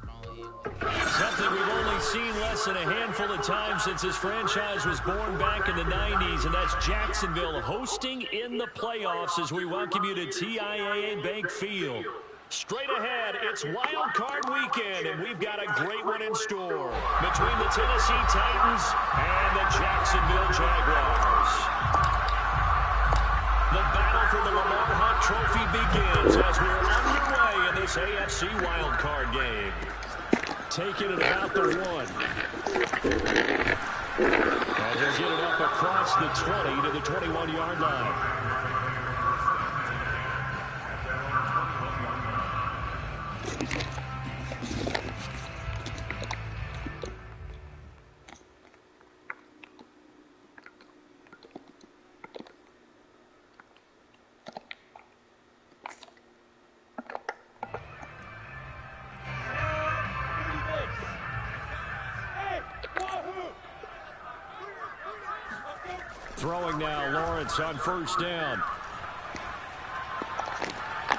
Something we've only seen less than a handful of times since this franchise was born back in the 90s, and that's Jacksonville hosting in the playoffs as we welcome you to TIAA Bank Field. Straight ahead, it's Wild Card Weekend, and we've got a great one in store between the Tennessee Titans and the Jacksonville Jaguars. The battle for the Lamar Hunt Trophy begins as we're underway in this AFC Wild Card game. Taking it about the 1. And he'll get it up across the 20 to the 21-yard line. Throwing now, Lawrence on first down.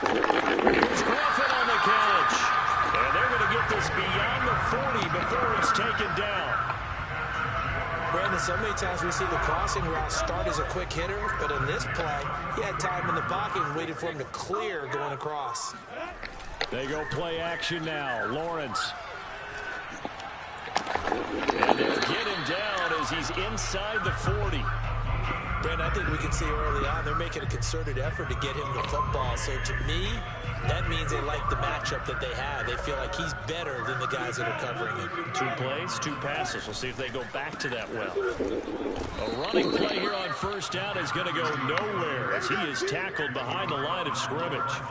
Here's Griffin on the catch. And they're going to get this beyond the 40 before he's taken down. Brandon, so many times we see the crossing route start as a quick hitter, but in this play, he had time in the pocket and waited for him to clear going across. They go play action now. Lawrence. And they'll get him down as he's inside the 40. Brandon, I think we can see early on they're making a concerted effort to get him the football. So to me, that means they like the matchup that they have. They feel like he's better than the guys that are covering him. 2 plays, 2 passes. We'll see if they go back to that well. A running play here on first down is going to go nowhere as he is tackled behind the line of scrimmage.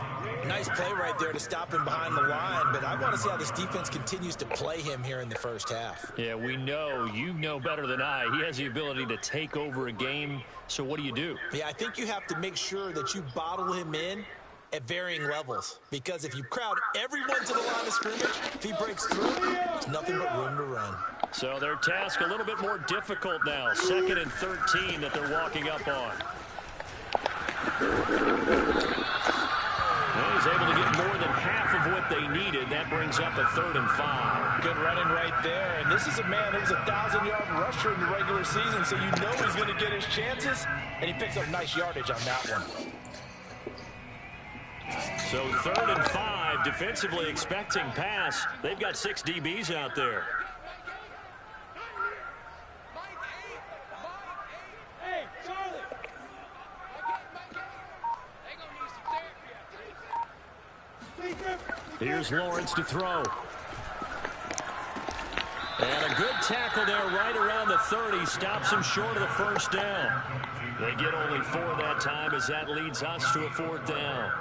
Nice play right there to stop him behind the line, but I want to see how this defense continues to play him here in the first half. Yeah, we know. You know better than I. He has the ability to take over a game, so what do? Yeah, I think you have to make sure that you bottle him in at varying levels, because if you crowd everyone to the line of scrimmage, if he breaks through, there's nothing but room to run. So their task a little bit more difficult now. 2nd and 13 that they're walking up on. Well, he's able to get more than half of what they needed. That brings up a 3rd and 5. Good running right there. And this is a man that was a 1,000-yard rusher in the regular season, so you know he's going to get his chances, and he picks up nice yardage on that one. So 3rd and 5, defensively expecting pass. They've got 6 DBs out there. Here's Lawrence to throw. And a good tackle there right around the 30. Stops him short of the first down. They get only 4 that time as that leads us to a 4th down.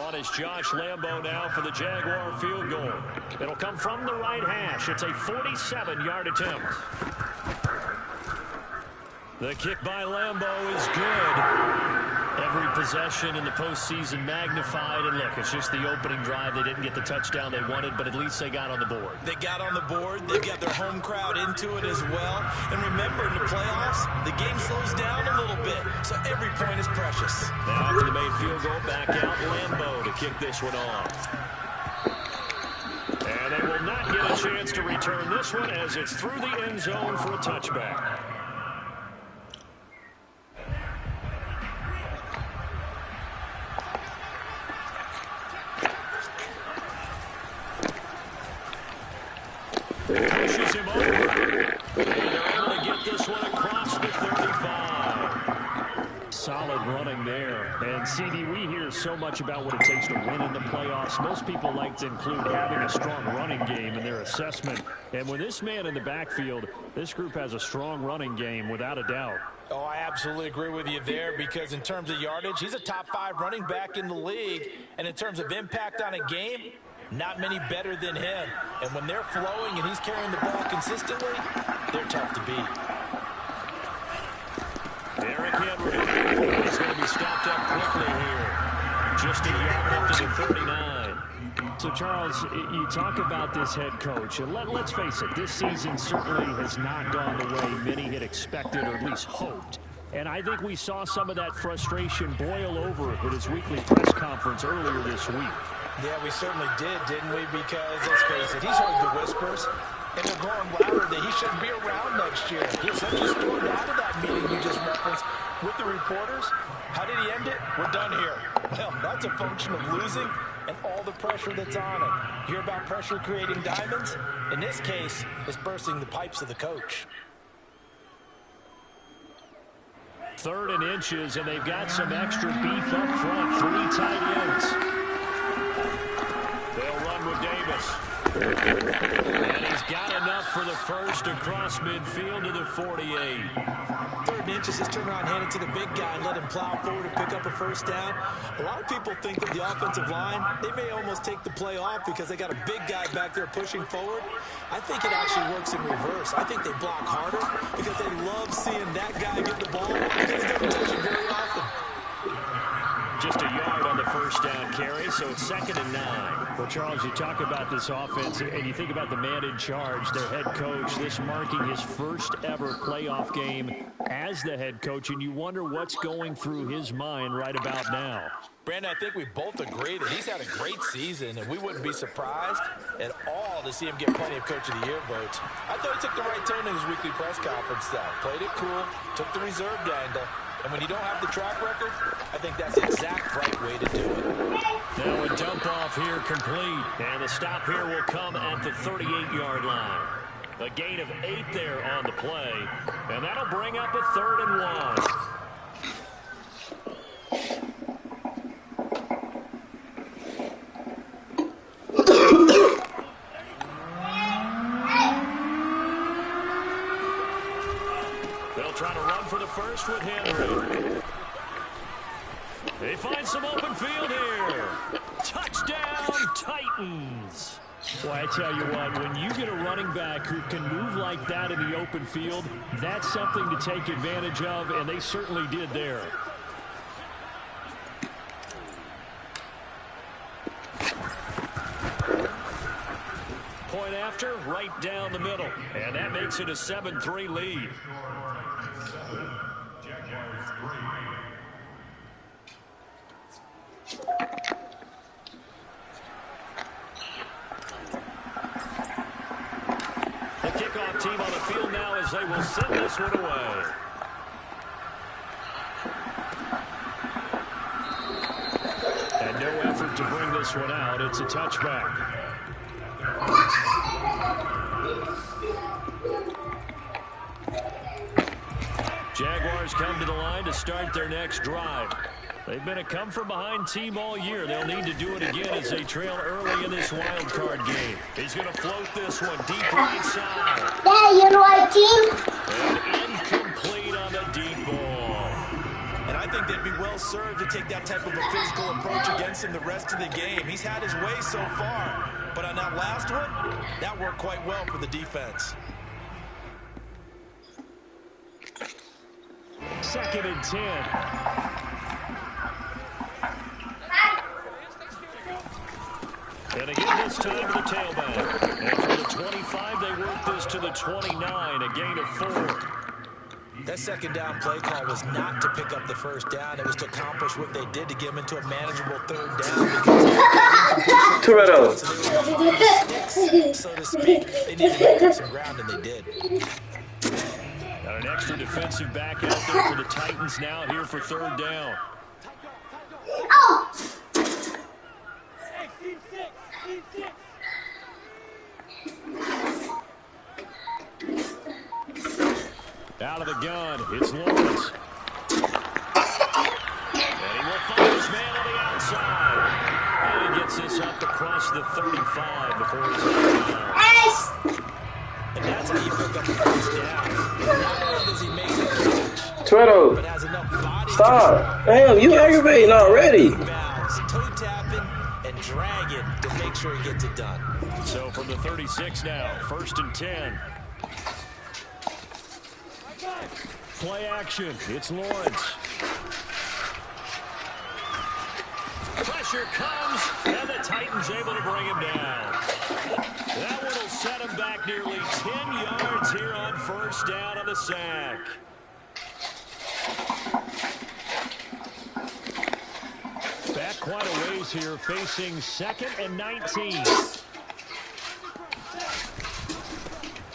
On is Josh Lambo now for the Jaguar field goal. It'll come from the right hash. It's a 47-yard attempt. The kick by Lambo is good. Every possession in the postseason magnified. And look, it's just the opening drive. They didn't get the touchdown they wanted, but at least they got on the board. They got on the board. They got their home crowd into it as well. And remember, in the playoffs, the game slows down a little bit, so every point is precious. Now after the made field goal, back out Lambo to kick this one off. And they will not get a chance to return this one as it's through the end zone for a touchback. Pushes him over. And they're able to get this one across the 35. Solid running there. And, CD, we hear so much about what it takes to win in the playoffs. Most people like to include having a strong running game in their assessment. And with this man in the backfield, this group has a strong running game without a doubt. Oh, I absolutely agree with you there, because in terms of yardage, he's a top 5 running back in the league. And in terms of impact on a game, not many better than him. And when they're flowing and he's carrying the ball consistently, they're tough to beat. Derrick Henry. He's going to be stopped up quickly here. Just a yard up to the 39. So, Charles, you talk about this head coach, and let's face it, this season certainly has not gone the way many had expected or at least hoped. And I think we saw some of that frustration boil over at his weekly press conference earlier this week. Yeah, we certainly did, didn't we? Because, let's face it, he's heard the whispers, and they're growing louder that he shouldn't be around next year. He essentially stormed out of that meeting you just referenced with the reporters. How did he end it? We're done here. Well, that's a function of losing and all the pressure that's on him. You hear about pressure creating diamonds? In this case, it's bursting the pipes of the coach. 3rd and inches, and they've got some extra beef up front. 3 tight ends. They'll run with Davis. And he's got enough for the first across midfield to the 48. 3rd and inches, just turn around, hand it to the big guy, and let him plow forward and pick up a first down. A lot of people think that the offensive line, they may almost take the play off because they got a big guy back there pushing forward. I think it actually works in reverse. I think they block harder because they love seeing that guy get the ball because he doesn't touch it very often. Just a yard on the first down carry, so it's 2nd and 9. Well, Charles, you talk about this offense, and you think about the man in charge, their head coach, this marking his first ever playoff game as the head coach, and you wonder what's going through his mind right about now. Brandon, I think we both agree that he's had a great season, and we wouldn't be surprised at all to see him get plenty of Coach of the Year votes. I thought he took the right tone in his weekly press conference, though. Played it cool, took the reserved angle. And when you don't have the track record, I think that's the exact right way to do it. Now a dump off here complete. And the stop here will come at the 38-yard line. A gain of 8 there on the play. And that'll bring up a 3rd and 1. They'll try to run for the first with Henry. They find some open field here. Touchdown, Titans. Well, I tell you what, when you get a running back who can move like that in the open field, that's something to take advantage of, and they certainly did there. Point after, right down the middle. And that makes it a 7-3 lead. The kickoff team on the field now as they will send this one away. And no effort to bring this one out. It's a touchback. Jaguars come to the line to start their next drive. They've been a come-from-behind team all year. They'll need to do it again as they trail early in this wild card game. He's going to float this one deep right side. Yeah, you know our team? And incomplete on the deep ball. And I think they'd be well served to take that type of a physical approach against him the rest of the game. He's had his way so far. But on that last one, that worked quite well for the defense. 2nd and 10. And again this time to the tailback. And from the 25, they work this to the 29, a gain of 4. That second down play call was not to pick up the first down. It was to accomplish what they did to get him into a manageable 3rd down. Toretto. So to speak, they needed to make up some ground, and they did. Got an extra defensive back out there for the Titans now here for 3rd down. Oh! Out of the gun, it's Lawrence. And he will find his man on the outside. And he gets this up across the 35 before he's out. And that's how you pick up the first down. Not only does he make the catch, Toretto. but has enough body. Stop. Damn, you aggravating already. Toe tapping and dragging to make sure he gets it done. So from the 36 now, 1st and 10. Play action. It's Lawrence. Pressure comes, and the Titans able to bring him down. That one will set him back nearly 10 yards here on 1st down on the sack. quite a ways here, facing 2nd and 19.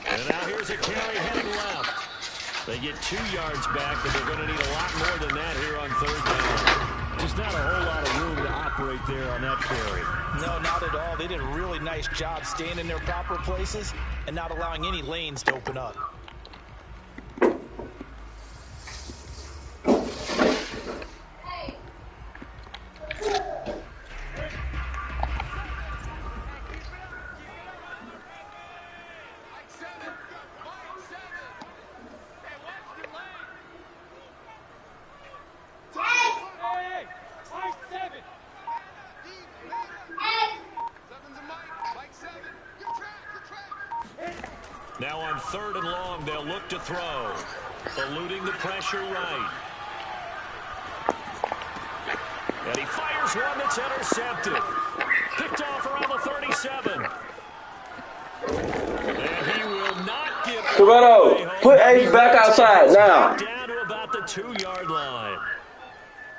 And now here's a carry heading left. They get 2 yards back, but they're going to need a lot more than that here on 3rd down. Just not a whole lot of room to operate there on that carry. No, not at all. They did a really nice job staying in their proper places and not allowing any lanes to open up. Now on 3rd and long, they'll look to throw. Eluding the pressure right. And he fires one that's intercepted. Picked off around the 37. And he will not get... Toretto, put Ace back outside now. Down to about the 2-yard line.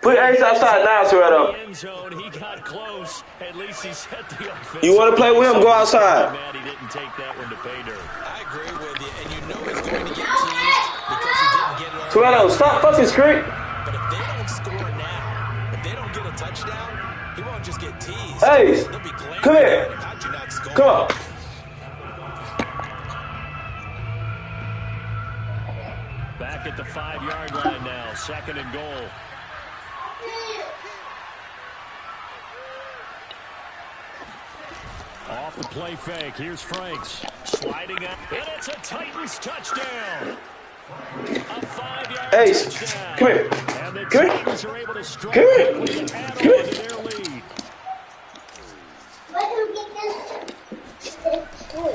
Put Ace outside now, Toretto. End zone, he got close. At least he set the offense. You want to play with him? Go outside. He didn't take that one to pay dirt. I agree with you, and you know he's going to get teased because he didn't get it on. Toretto, stop fucking screen. But if they don't score now, if they don't get a touchdown, he won't just get teased. Ace, They'll be glaring come here. at him. How'd you not score? Come on. Back at the 5-yard line now, 2nd and goal. Off the play fake, here's Franks. Sliding up, and it's a Titans touchdown. A 5-yard Ace, touchdown. come here. And the Come here. Titans are able to strike Come here. quickly and add Come on here. to their lead. Let him get this toy.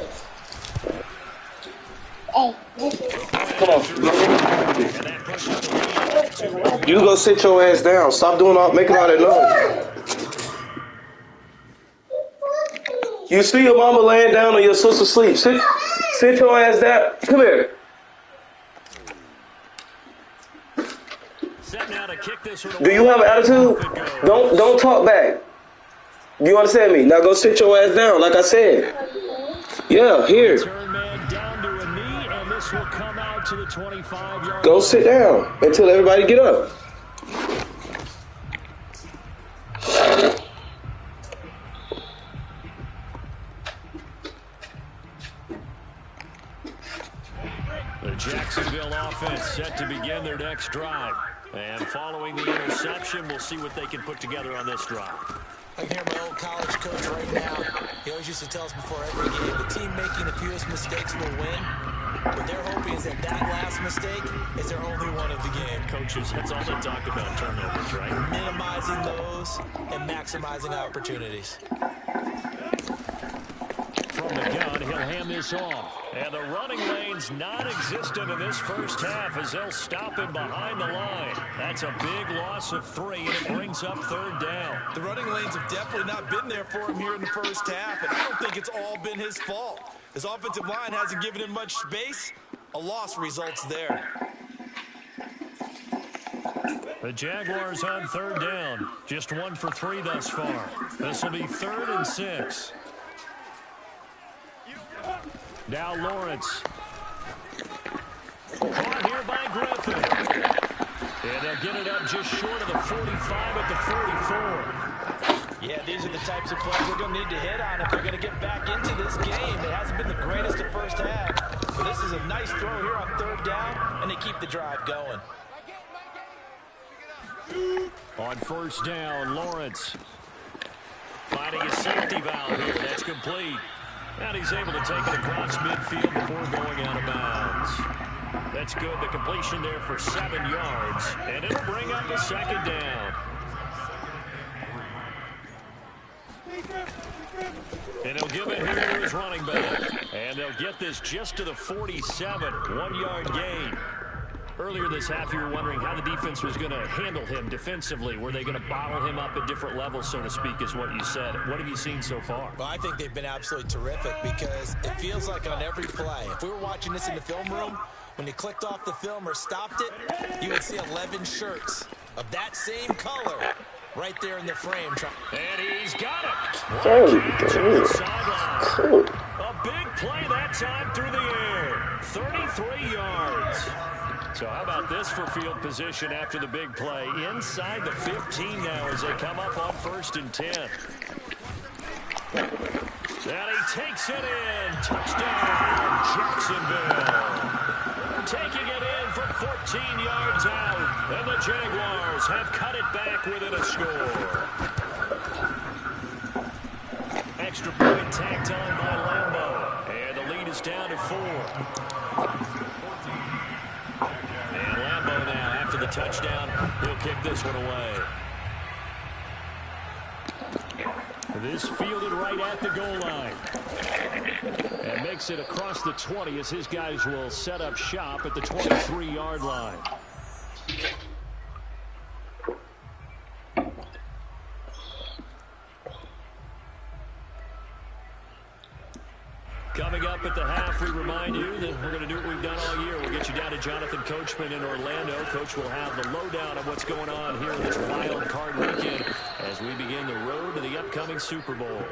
Hey, listen. Come on. And that pushes the lead up to You go sit your ass down. Stop doing making all that noise. You see your mama laying down or your sister sleep. Sit your ass down. Come here. set now to kick this one. Do you have an attitude? Don't talk back. You understand me? Now go sit your ass down, like I said. Yeah, here. Turn man down to a knee, and this will come out to the 25-yard Go line. sit down until everybody get up. The Jacksonville offense set to begin their next drive. And following the interception, we'll see what they can put together on this drive. I can hear my old college coach right now. He always used to tell us before every game, the team making the fewest mistakes will win. What they're hoping is that last mistake is their only one of the game. Coaches, that's all they talk about, turnovers, right? Minimizing those and maximizing opportunities. From the gun, he'll hand this off. And the running lane's non-existent in this first half as they'll stop him behind the line. That's a big loss of 3, and it brings up third down. The running lanes have definitely not been there for him here in the first half, and I don't think it's all been his fault. His offensive line hasn't given him much space. A loss results there. The Jaguars on third down. Just 1 for 3 thus far. This will be 3rd and 6. Now Lawrence. Caught here by Griffin. And they'll get it up just short of the 45 at the 44. Yeah, these are the types of plays they're going to need to hit on if they're going to get back into this game. It hasn't been the greatest at first half, but this is a nice throw here on third down, and they keep the drive going. On first down, Lawrence finding a safety valve here. That's complete. And he's able to take it across midfield before going out of bounds. That's good. The completion there for 7 yards. And it'll bring up the second down. And he'll give it here to his running back. And they'll get this just to the 47. 1-yard gain. Earlier this half, you were wondering how the defense was going to handle him defensively. Were they going to bottle him up at different levels, so to speak, is what you said. What have you seen so far? Well, I think they've been absolutely terrific because it feels like on every play, if we were watching this in the film room, when you clicked off the film or stopped it, you would see 11 shirts of that same color right there in the frame. And he's got it. Dang, Catch on the sideline. cool. A big play that time through the air. 33 yards. So how about this for field position after the big play? Inside the 15 now as they come up on 1st and 10. And he takes it in. Touchdown, Jacksonville. Taking it in from 14 yards out. And the Jaguars have cut it back within a score. Extra point tacked on by Lambo. And the lead is down to 4. And Lambo now, after the touchdown, he'll kick this one away. This fielded right at the goal line. And makes it across the 20 as his guys will set up shop at the 23-yard line. Coming up at the half, we remind you that we're going to do what we've done all year. We'll get you down to Jonathan Coachman in Orlando. Coach will have the lowdown on what's going on here in this wild card weekend as we begin the road to the upcoming Super Bowl.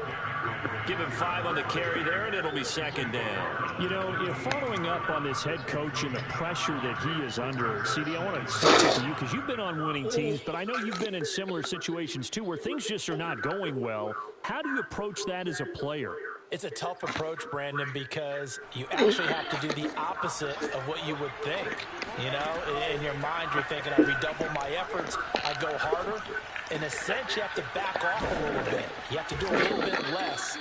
Give him 5 on the carry there, and it'll be 2nd down. You know, following up on this head coach and the pressure that he is under, CD, I want to say it to you because you've been on winning teams, but I know you've been in similar situations too where things just are not going well. How do you approach that as a player? It's a tough approach, Brandon, because you actually have to do the opposite of what you would think. You know, in your mind, you're thinking, I redouble my efforts, I go harder. In a sense, you have to back off a little bit. You have to do a little bit less.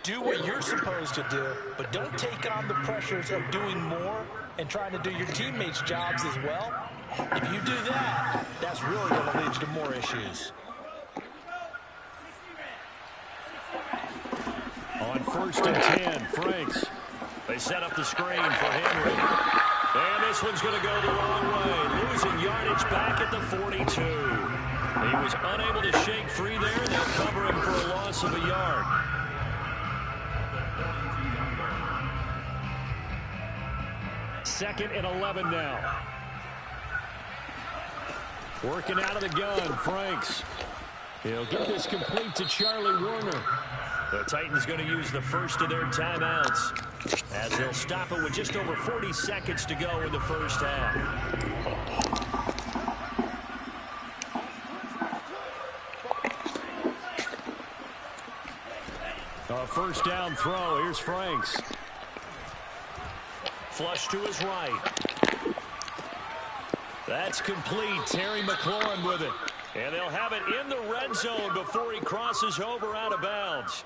Do what you're supposed to do, but don't take on the pressures of doing more and trying to do your teammates' jobs as well. If you do that, that's really going to lead you to more issues. On 1st and 10, Franks. They set up the screen for Henry. And this one's going to go the wrong way. Losing yardage back at the 42. He was unable to shake free there. They'll cover him for a loss of a yard. Second and 11 now. Working out of the gun, Franks. He'll get this complete to Charlie Warner. The Titans going to use the first of their timeouts as they'll stop it with just over 40 seconds to go in the first half. A first down throw. Here's Franks. Flush to his right. That's complete. Terry McLaurin with it. And they'll have it in the red zone before he crosses over out of bounds.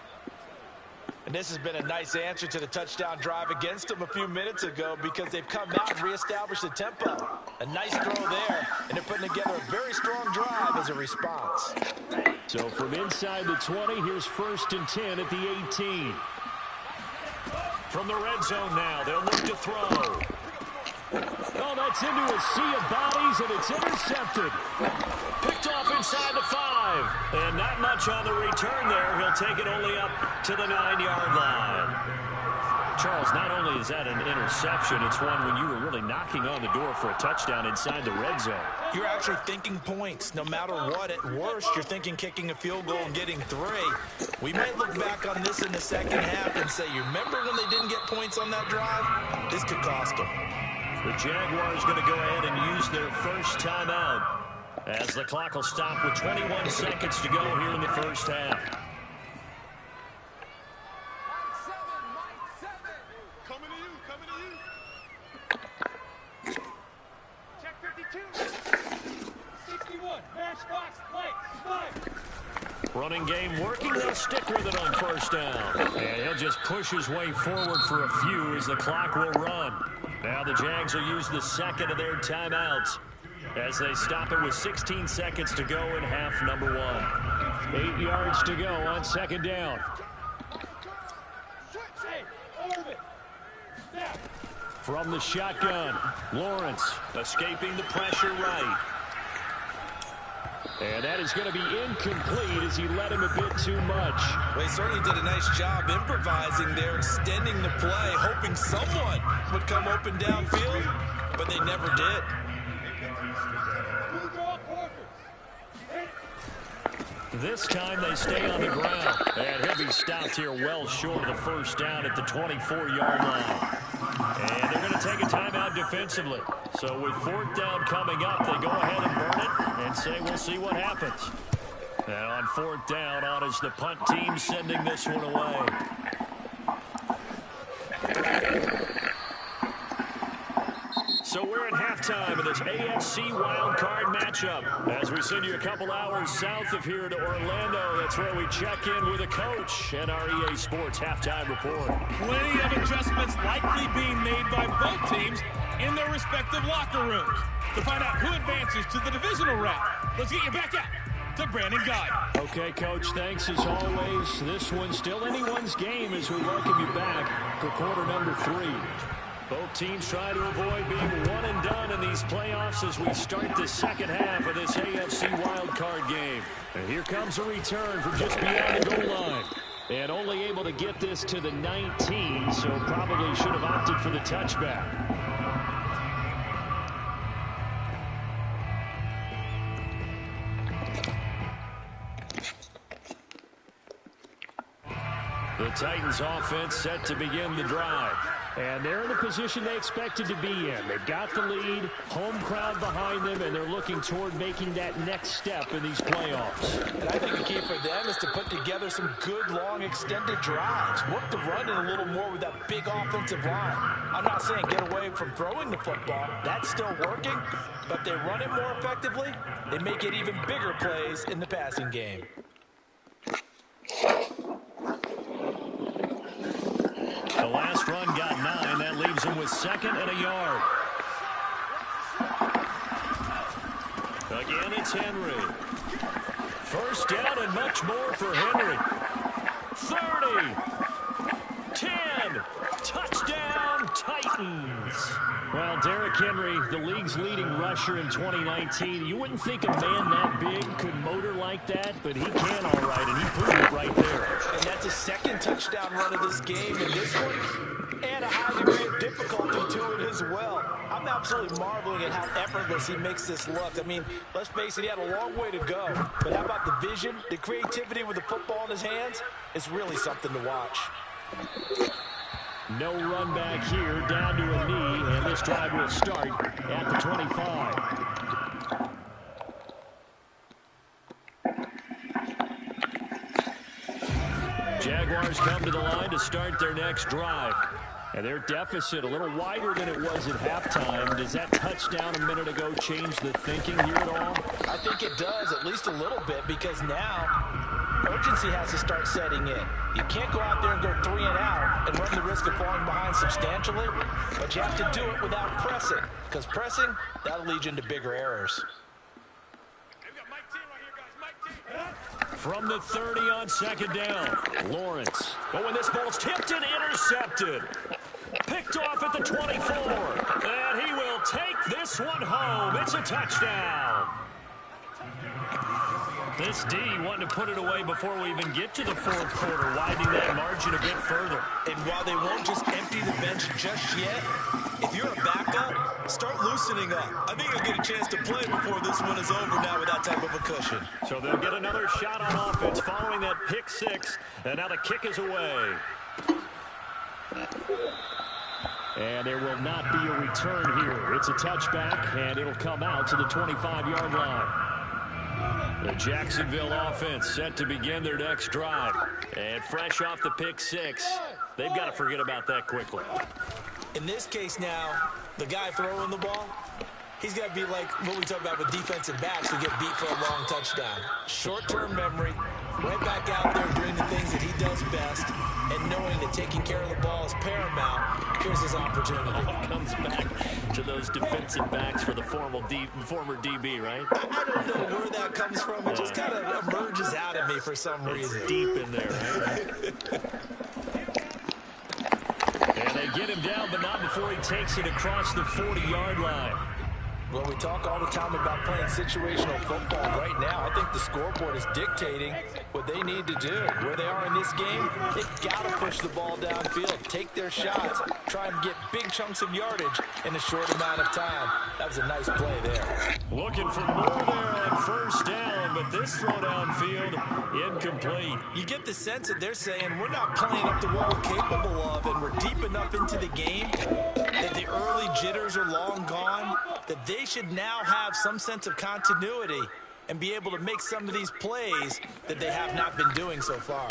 And this has been a nice answer to the touchdown drive against them a few minutes ago because they've come out and reestablished the tempo. A nice throw there, and they're putting together a very strong drive as a response. So from inside the 20, here's 1st and 10 at the 18. From the red zone now, they'll look to throw. Oh, that's into a sea of bodies, and it's intercepted. Picked off inside the 5. And not much on the return there. He'll take it only up to the 9-yard line. Charles, not only is that an interception, it's one when you were really knocking on the door for a touchdown inside the red zone. You're actually thinking points. No matter what, at worst, you're thinking kicking a field goal and getting 3. We might look back on this in the second half and say, you remember when they didn't get points on that drive? This could cost them. The Jaguars going to go ahead and use their first timeout as the clock will stop with 21 seconds to go here in the first half. Coming to you. Check 52. 61. Matchbox. Lights. 5. Running game working. They'll stick with it on first down. And he'll just push his way forward for a few as the clock will run. Now the Jags will use the second of their timeouts as they stop it with 16 seconds to go in half number 1. 8 yards to go on 2nd down. From the shotgun, Lawrence escaping the pressure right. And that is going to be incomplete as he led him a bit too much. Well, he certainly did a nice job improvising there, extending the play, hoping someone would come open downfield, but they never did. This time they stay on the ground. And he'll be stopped here well short of the first down at the 24-yard line. And they're going to take a timeout defensively. So with fourth down coming up, they go ahead and burn it and say we'll see what happens. And on fourth down, on is the punt team sending this one away. So we're at halftime of this AFC wildcard matchup. As we send you a couple hours south of here to Orlando, that's where we check in with a coach and our EA Sports halftime report. Plenty of adjustments likely being made by both teams in their respective locker rooms. To find out who advances to the divisional round, let's get you back out to Brandon Guy. Okay, Coach, thanks as always. This one's still anyone's game as we welcome you back for quarter number 3. Both teams try to avoid being one and done in these playoffs as we start the second half of this AFC wildcard game. And here comes a return from just beyond the goal line. And only able to get this to the 19, so probably should have opted for the touchback. The Titans offense set to begin the drive. And they're in the position they expected to be in. They've got the lead, home crowd behind them, and they're looking toward making that next step in these playoffs. And I think the key for them is to put together some good, long, extended drives. Work the run in a little more with that big offensive line. I'm not saying get away from throwing the football. That's still working. But they run it more effectively, they make it even bigger plays in the passing game. The last run got 9. That leaves him with 2nd and a yard. Again, it's Henry. First down and much more for Henry. 30. 10. Touchdown, Titans. Well, Derrick Henry, the league's leading rusher in 2019. You wouldn't think a man that big could motor like that, but he can all right, and he proved it right there. And that's his 2nd touchdown run of this game, and this one, and a high degree of difficulty to it as well. I'm absolutely marveling at how effortless he makes this look. I mean, let's face it, he had a long way to go. But how about the vision, the creativity with the football in his hands? It's really something to watch. No run back here, down to a knee, and this drive will start at the 25. Jaguars come to the line to start their next drive. And their deficit a little wider than it was at halftime. Does that touchdown a minute ago change the thinking here at all? I think it does, at least a little bit, because now urgency has to start setting in. You can't go out there and go 3 and out and run the risk of falling behind substantially, but you have to do it without pressing, because pressing, that'll lead you into bigger errors. From the 30 on 2nd down, Lawrence. But when this ball's tipped and intercepted, picked off at the 24, and he will take this one home. It's a touchdown. This D wanting to put it away before we even get to the fourth quarter, widening that margin a bit further. And while they won't just empty the bench just yet, if you're a backup, start loosening up. I think you'll get a chance to play before this one is over now with that type of a cushion. So they'll get another shot on offense following that pick 6, and now the kick is away. And there will not be a return here. It's a touchback, and it'll come out to the 25-yard line. The Jacksonville offense set to begin their next drive. And fresh off the pick 6, they've got to forget about that quickly. In this case now, the guy throwing the ball, he's got to be like what we talk about with defensive backs who get beat for a long touchdown. Short-term memory, right back out there doing the things that he does best, and knowing that taking care of the ball is paramount. Here's his opportunity. Comes back to those defensive backs for the former DB, right? I don't know where that comes from. It just kind of emerges out of me for some reason. It's deep in there, right? And they get him down, but not before he takes it across the 40-yard line. Well, we talk all the time about playing situational football. Right now, I think the scoreboard is dictating what they need to do. Where they are in this game, they've got to push the ball downfield, take their shots, try and get big chunks of yardage in a short amount of time. That was a nice play there. Looking for more there on first down, but this throw downfield, incomplete. You get the sense that they're saying we're not playing up to what we're capable of, and we're deep enough into the game that the early jitters are long gone, that they should now have some sense of continuity and be able to make some of these plays that they have not been doing so far.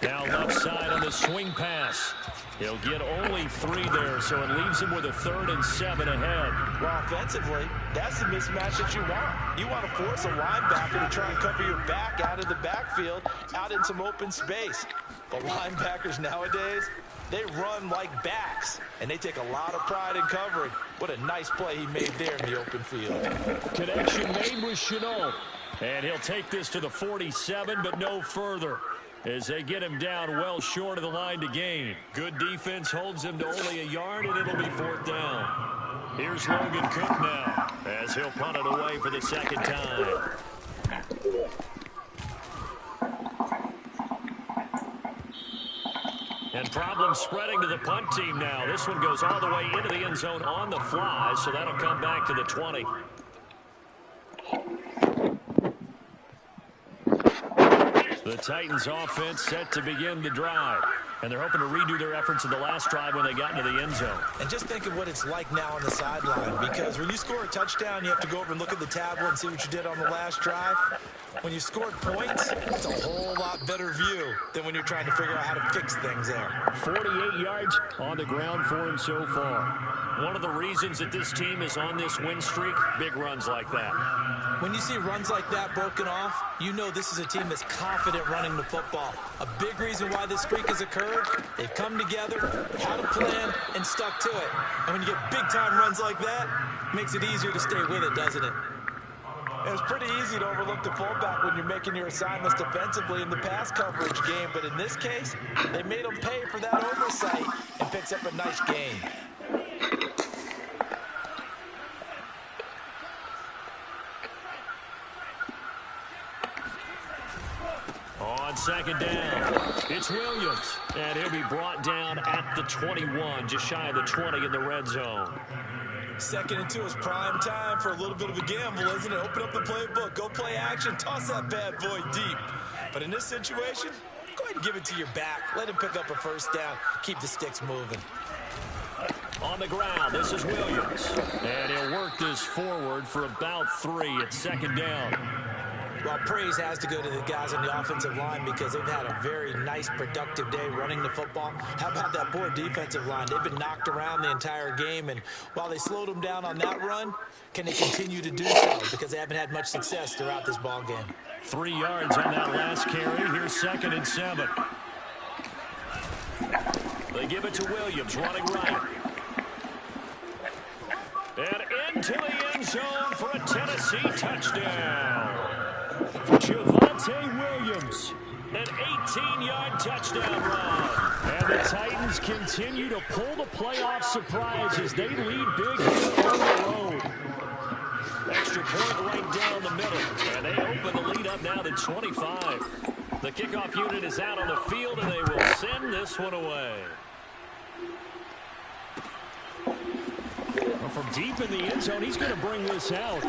Now left side on the swing pass. He'll get only 3 there, so it leaves him with a 3rd and 7 ahead. Well, offensively, that's the mismatch that you want. You want to force a linebacker to try and cover your back out of the backfield, out in some open space. But linebackers nowadays, they run like backs, and they take a lot of pride in covering. What a nice play he made there in the open field. Connection made with Chenault. And he'll take this to the 47, but no further, as they get him down well short of the line to gain. Good defense holds him to only a yard, and it'll be 4th down. Here's Logan Cook now, as he'll punt it away for the 2nd time. And problems spreading to the punt team now. This one goes all the way into the end zone on the fly, so that'll come back to the 20. The Titans offense set to begin the drive. And they're hoping to redo their efforts in the last drive when they got into the end zone. And just think of what it's like now on the sideline, because when you score a touchdown, you have to go over and look at the tablet and see what you did on the last drive. When you scored points, it's a whole lot better view than when you're trying to figure out how to fix things there. 48 yards on the ground for him so far. One of the reasons that this team is on this win streak, big runs like that. When you see runs like that broken off, you know this is a team that's confident running the football. A big reason why this streak has occurred, they've come together, had a plan, and stuck to it. And when you get big-time runs like that, it makes it easier to stay with it, doesn't it? It's pretty easy to overlook the fullback when you're making your assignments defensively in the pass coverage game, but in this case, they made him pay for that oversight and picks up a nice gain. On 2nd down, it's Williams, and he'll be brought down at the 21, just shy of the 20 in the red zone. 2nd and 2 is prime time for a little bit of a gamble, isn't it? Open up the playbook, go play action, toss that bad boy deep. But in this situation, go ahead and give it to your back. Let him pick up a 1st down, keep the sticks moving. On the ground, this is Williams, and he'll work this forward for about 3 at 2nd down. Well, praise has to go to the guys on the offensive line because they've had a very nice, productive day running the football. How about that poor defensive line? They've been knocked around the entire game, and while they slowed them down on that run, can they continue to do so? Because they haven't had much success throughout this ball game. 3 yards on that last carry. Here's 2nd and 7. They give it to Williams, running right. And into the end zone for a Tennessee touchdown. Javonte Williams, an 18-yard touchdown run. And the Titans continue to pull the playoff surprise as they lead big on the road. Extra point right down the middle, and they open the lead up now to 25. The kickoff unit is out on the field, and they will send this one away. Well, from deep in the end zone, he's going to bring this out.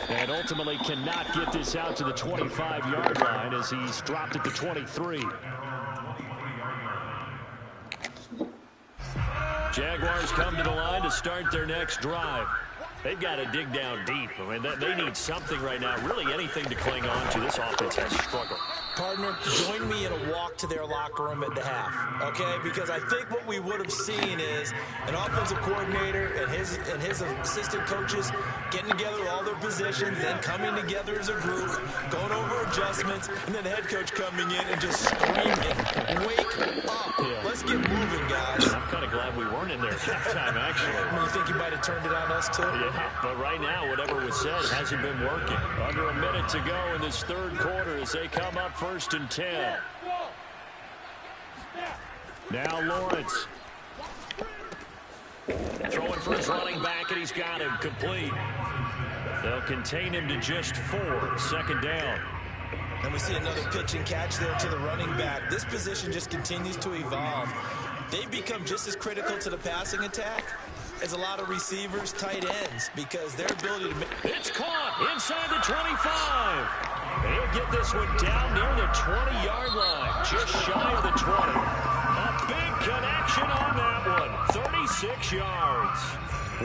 And ultimately cannot get this out to the 25-yard line as he's dropped at the 23. Jaguars come to the line to start their next drive. They've got to dig down deep. I mean, they need something right now, really anything to cling on to. This offense has struggled. Partner, join me in a walk to their locker room at the half, okay? Because I think what we would have seen is an offensive coordinator and his assistant coaches getting together all their positions, then coming together as a group, going over adjustments, and then the head coach coming in and just screaming, wake up. Yeah. Let's get moving, guys. I'm kind of glad we weren't in there at halftime, actually. You think you might have turned it on us, too? Yeah, but right now, whatever was said hasn't been working. Under a minute to go in this 3rd quarter as they come up 1st and 10. Now Lawrence. Throwing for his running back, and he's got him complete. They'll contain him to just 4. 2nd down. And we see another pitch and catch there to the running back. This position just continues to evolve. They've become just as critical to the passing attack is a lot of receivers, tight ends, because their ability to make... It's caught inside the 25. He'll get this one down near the 20-yard line, just shy of the 20. A big connection on that one, 36 yards.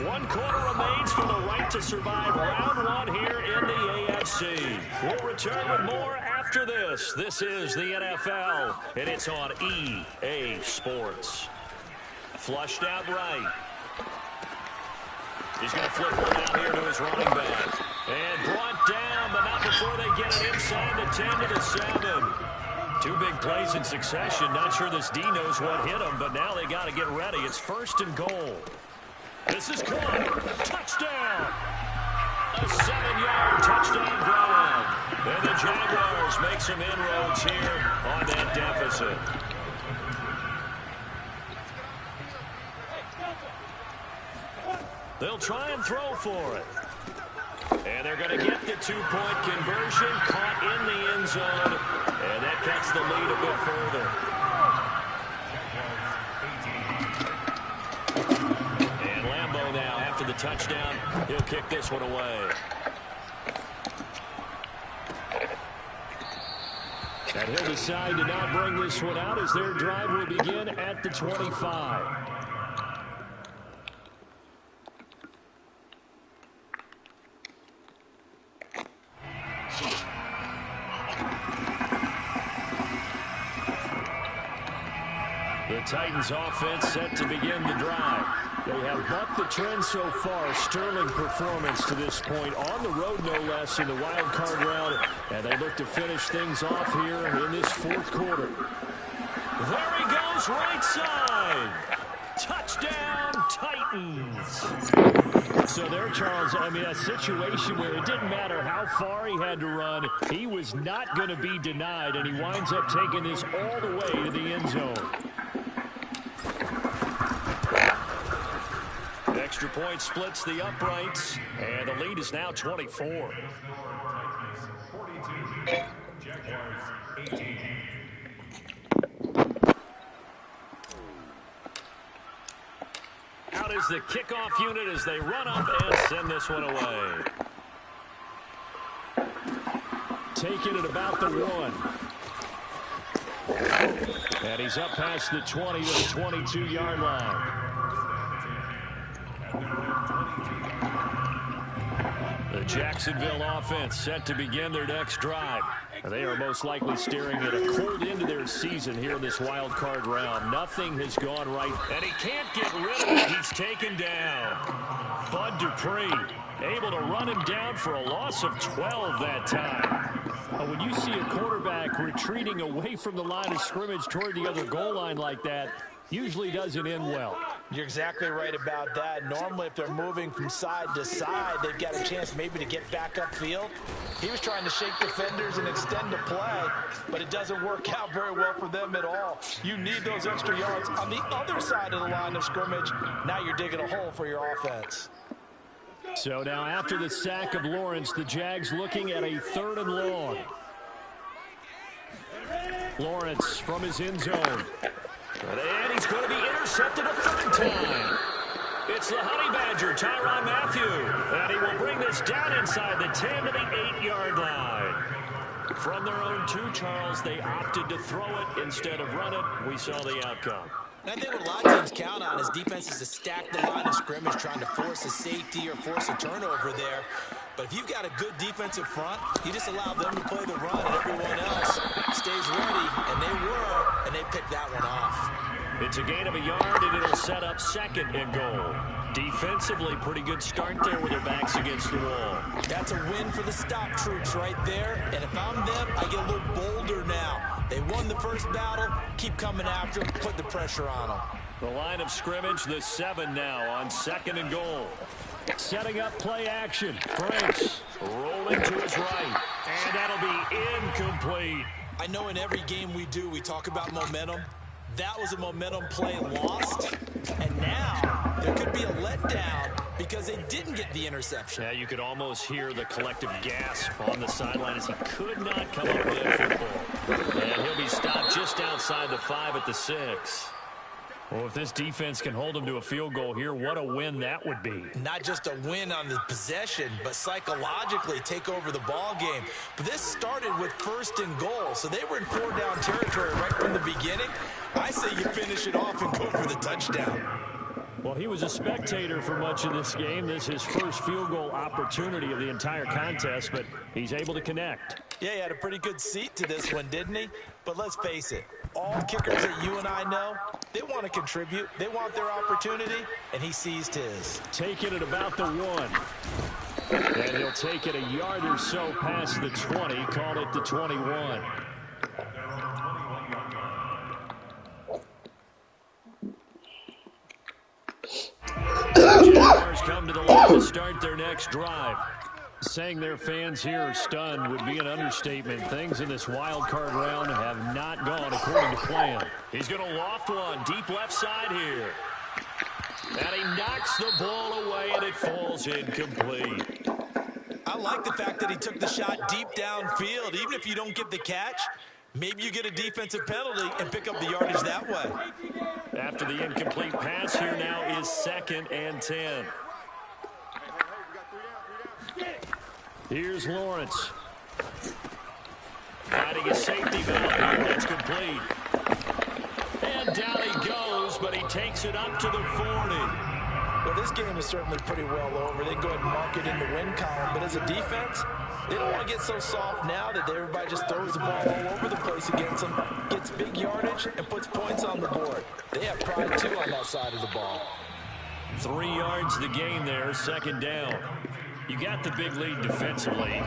1 quarter remains for the right to survive round 1 here in the AFC. We'll return with more after this. This is the NFL, and it's on EA Sports. Flushed out right. He's going to flip one out here to his running back. And brought down, but not before they get it inside the 10 to the 7. 2 big plays in succession. Not sure this D knows what hit him, but now they got to get ready. It's 1st and goal. This is caught. Touchdown. A 7-yard touchdown drive. And the Jaguars make some inroads here on that deficit. They'll try and throw for it. And they're going to get the 2-point conversion, caught in the end zone. And that cuts the lead a bit further. And Lambeau now, after the touchdown, he'll kick this one away. And he'll decide to not bring this one out as their drive will begin at the 25. The Titans offense set to begin the drive. They have bucked the trend so far. Sterling performance to this point. On the road, no less, in the wild card round. And they look to finish things off here in this 4th quarter. There he goes, right side. Touchdown, Titans. So there, Charles, I mean, a situation where it didn't matter how far he had to run. He was not going to be denied, and he winds up taking this all the way to the end zone. Extra point splits the uprights, and the lead is now 24. Out is the kickoff unit as they run up and send this one away. Taking it about the 1. And he's up past the 20 to the 22-yard line. The Jacksonville offense set to begin their next drive. They are most likely staring at a cold end of their season here in this wild card round. Nothing has gone right, and he can't get rid of it. He's taken down. Bud Dupree able to run him down for a loss of 12 that time. When you see a quarterback retreating away from the line of scrimmage toward the other goal line like that, usually doesn't end well. You're exactly right about that. Normally, if they're moving from side to side, they've got a chance maybe to get back upfield. He was trying to shake defenders and extend the play, but it doesn't work out very well for them at all. You need those extra yards on the other side of the line of scrimmage. Now you're digging a hole for your offense. So now after the sack of Lawrence, the Jags looking at a 3rd and long. Lawrence from his end zone. And he's going to be intercepted a 3rd time. It's the Honey Badger, Tyrann Mathieu. And he will bring this down inside the 10 to the 8-yard line. From their own 2, Charles, they opted to throw it instead of run it. We saw the outcome. And I think what a lot of teams count on is defenses to stack the line of scrimmage, trying to force a safety or force a turnover there. But if you've got a good defensive front, you just allow them to play the run, and everyone else stays ready, and they were, and they picked that one off. It's a gain of a yard, and it'll set up 2nd and goal. Defensively, pretty good start there with their backs against the wall. That's a win for the stop troops right there, and if I'm them, I get a little bolder now. They won the first battle, keep coming after them, put the pressure on them. The line of scrimmage, the 7 now on 2nd and goal. Setting up play action. Franks rolling to his right, and that'll be incomplete. I know in every game we do, we talk about momentum. That was a momentum play lost, and now there could be a letdown because they didn't get the interception. Yeah, you could almost hear the collective gasp on the sideline as he could not come up with that football. And he'll be stopped just outside the 5 at the 6. Well, if this defense can hold them to a field goal here, what a win that would be. Not just a win on the possession, but psychologically take over the ball game. But this started with 1st and goal, so they were in 4-down territory right from the beginning. I say you finish it off and go for the touchdown. Well, he was a spectator for much of this game. This is his first field goal opportunity of the entire contest, but he's able to connect. Yeah, he had a pretty good seat to this one, didn't he? But let's face it, all kickers that you and I know, they want to contribute. They want their opportunity, and he seized his. Taking it about the 1. And he'll take it a yard or so past the 20, call it the 21. Jaguars come to the line to start their next drive. Saying their fans here are stunned would be an understatement. Things in this wild card round have not gone according to plan. He's going to loft one deep left side here. And he knocks the ball away, and it falls incomplete. I like the fact that he took the shot deep downfield. Even if you don't get the catch, maybe you get a defensive penalty and pick up the yardage that way. After the incomplete pass, here now is 2nd and 10. Here's Lawrence. Finding a safety valve here. That's complete. And down he goes, but he takes it up to the 40. Well, this game is certainly pretty well over. They can go ahead and mark it in the win column. But as a defense, they don't want to get so soft now that everybody just throws the ball all over the place against them, gets big yardage, and puts points on the board. They have pride, too, on that side of the ball. 3 yards the gain there, 2nd down. You got the big lead defensively.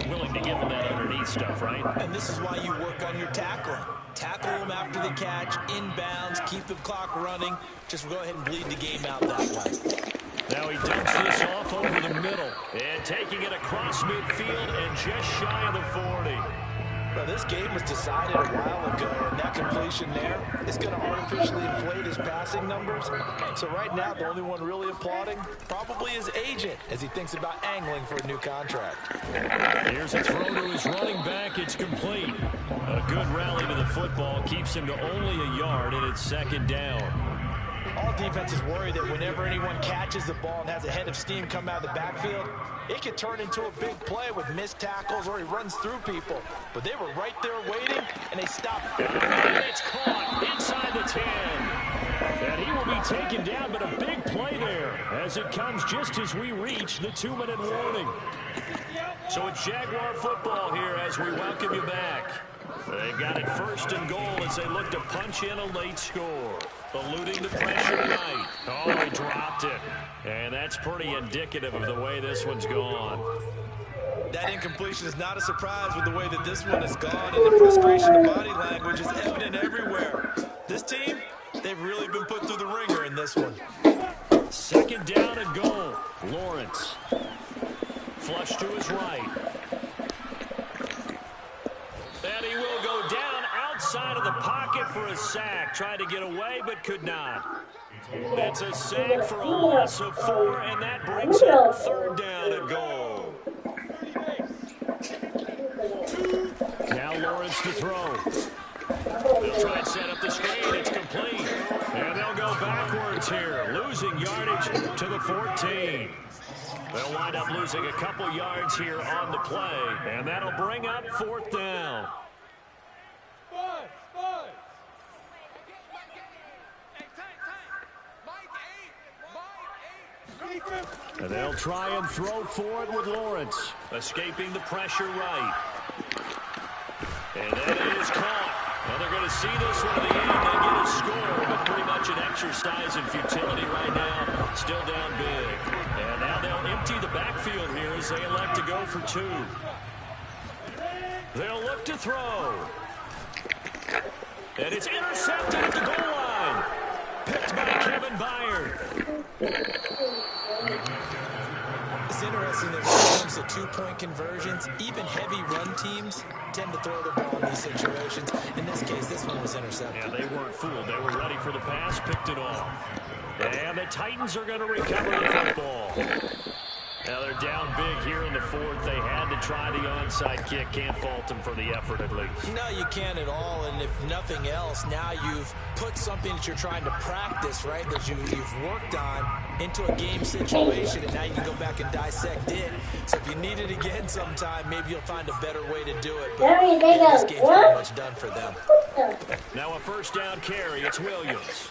Willing to give them that underneath stuff, right? And this is why you work on your tackling. Tackle them after the catch, inbounds, keep the clock running. Just go ahead and bleed the game out that way. Now he dumps this off over the middle. And taking it across midfield and just shy of the 40. Well, this game was decided a while ago, and that completion there is going to artificially inflate his passing numbers. So right now, the only one really applauding probably his agent as he thinks about angling for a new contract. Here's a throw to his running back. It's complete. A good rally to the football keeps him to only a yard, and it's 2nd down. All defenses worry that whenever anyone catches the ball and has a head of steam come out of the backfield, it could turn into a big play with missed tackles or he runs through people. But they were right there waiting, and they stopped. And it's caught inside the 10. And he will be taken down, but a big play there as it comes just as we reach the 2-minute warning. So it's Jaguar football here as we welcome you back. They've got it 1st and goal as they look to punch in a late score. Eluding the pressure right. Oh, he dropped it. And that's pretty indicative of the way this one's gone. That incompletion is not a surprise with the way that this one has gone, and the frustration of body language is evident everywhere. This team, they've really been put through the ringer in this one. 2nd down and goal. Lawrence. Flush to his right. And he will go down outside of the pocket for a sack. Tried to get away, but could not. It's a sack for a loss of 4, and that brings up 3rd down and goal. Now Lawrence to throw. They'll try and set up the screen. It's complete. And they'll go backwards here, losing yardage to the 14. They'll wind up losing a couple yards here on the play, and that'll bring up 4th down. And they'll try and throw for it with Lawrence, escaping the pressure right. And then it is caught. Well, they're going to see this one to the end. They get a score, but pretty much an exercise in futility right now. Still down big. And now they'll empty the backfield here as they elect to go for 2. They'll look to throw. And it's intercepted at the goal line. Picked by Kevin Byard. It's interesting that when it comes to 2-point conversions, even heavy run teams tend to throw the ball in these situations. In this case, this one was intercepted. Yeah, they weren't fooled. They were ready for the pass, picked it off. And the Titans are going to recover the football. Now they're down big here in the fourth. They had to try the onside kick. Can't fault them for the effort at least. No, you can't at all. And if nothing else, now you've put something that you're trying to practice, right, that you've worked on into a game situation, and now you can go back and dissect it. So if you need it again sometime, maybe you'll find a better way to do it. But yeah, this game's pretty much done for them. Now a first down carry. It's Williams.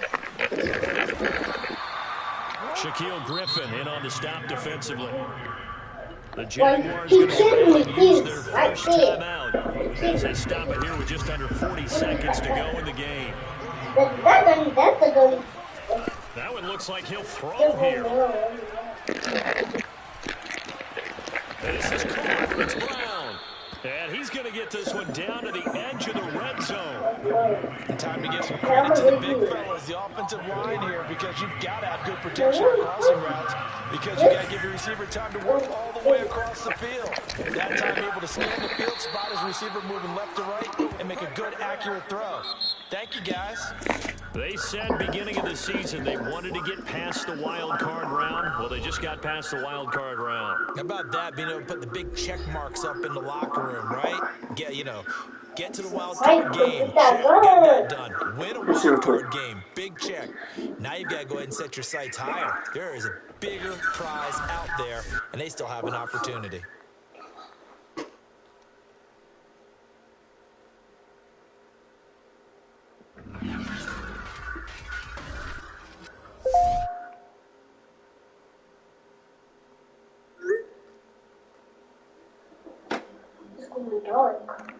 Shaquille Griffin in on the stop defensively. The Jaguars going to go ahead and use their first timeout as they stop it here with just under 40 seconds to go in the game. That one looks like he'll throw here. This is caught. It's Brown. And he's going to get this one down to the edge of the red zone. Time to give some credit to the big fellas, the offensive line here, because you've got to have good protection on crossing routes, because you got to give your receiver time to work all the way across the field. That time able to scan the field, spot his receiver moving left to right, and make a good, accurate throw. Thank you, guys. They said beginning of the season they wanted to get past the wild card round. Well, they just got past the wild card round. How about that, being able to put the big check marks up in the locker room, right? Get to the wild card game. Check, get that done. Win a wild card game. Big check. Now you've got to go ahead and set your sights higher. There is a bigger prize out there, and they still have an opportunity. It's going to be dark.